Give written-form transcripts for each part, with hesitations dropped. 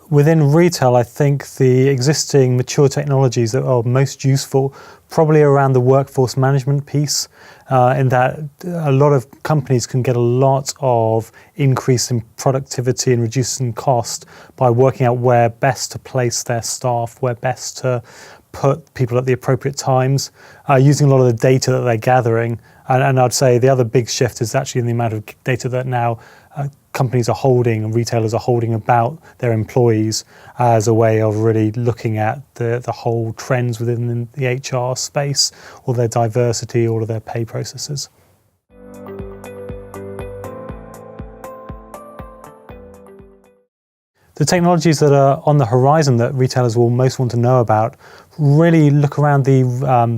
Within retail, I think the existing mature technologies that are most useful probably around the workforce management piece, in that a lot of companies can get a lot of increase in productivity and reducing cost by working out where best to place their staff, where best to put people at the appropriate times, using a lot of the data that they're gathering. And I'd say the other big shift is actually in the amount of data that now companies are holding and retailers are holding about their employees, as a way of really looking at the whole trends within the HR space, or their diversity, all of their pay processes. The technologies that are on the horizon that retailers will most want to know about really look around the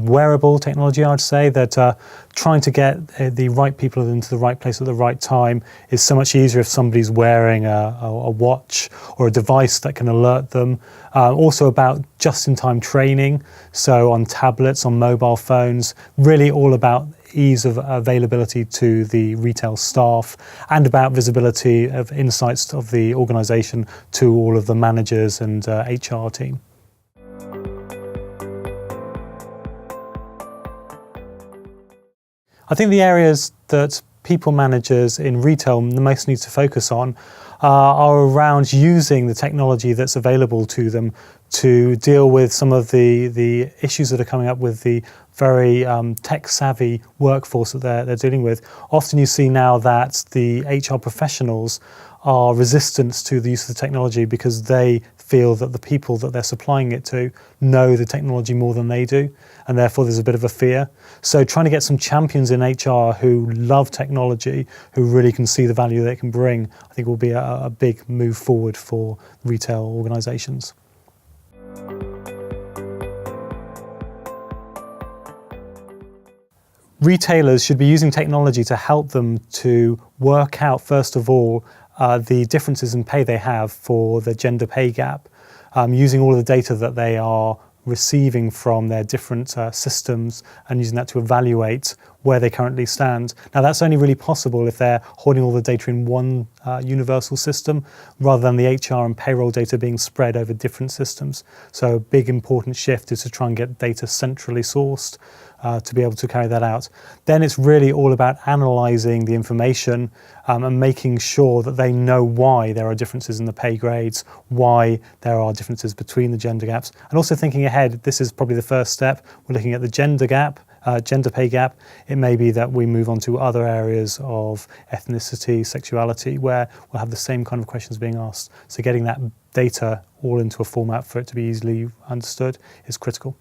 wearable technology, I'd say, that trying to get the right people into the right place at the right time is so much easier if somebody's wearing a watch or a device that can alert them. Also about just-in-time training, so on tablets, on mobile phones, really all about ease of availability to the retail staff, and about visibility of insights of the organisation to all of the managers and HR team. I think the areas that people managers in retail most need to focus on are around using the technology that's available to them to deal with some of the issues that are coming up with the very tech-savvy workforce that they're dealing with. Often you see now that the HR professionals are resistant to the use of the technology because they feel that the people that they're supplying it to know the technology more than they do, and therefore there's a bit of a fear. So trying to get some champions in HR who love technology, who really can see the value they can bring, I think will be a big move forward for retail organisations. Retailers should be using technology to help them to work out, first of all, the differences in pay they have for the gender pay gap, using all of the data that they are receiving from their different systems and using that to evaluate where they currently stand. Now that's only really possible if they're holding all the data in one universal system, rather than the HR and payroll data being spread over different systems. So a big important shift is to try and get data centrally sourced to be able to carry that out. Then it's really all about analysing the information and making sure that they know why there are differences in the pay grades, why there are differences between the gender gaps, and also thinking ahead. This is probably the first step. We're looking at the gender gap, gender pay gap. It may be that we move on to other areas of ethnicity, sexuality, where we'll have the same kind of questions being asked. So getting that data all into a format for it to be easily understood is critical.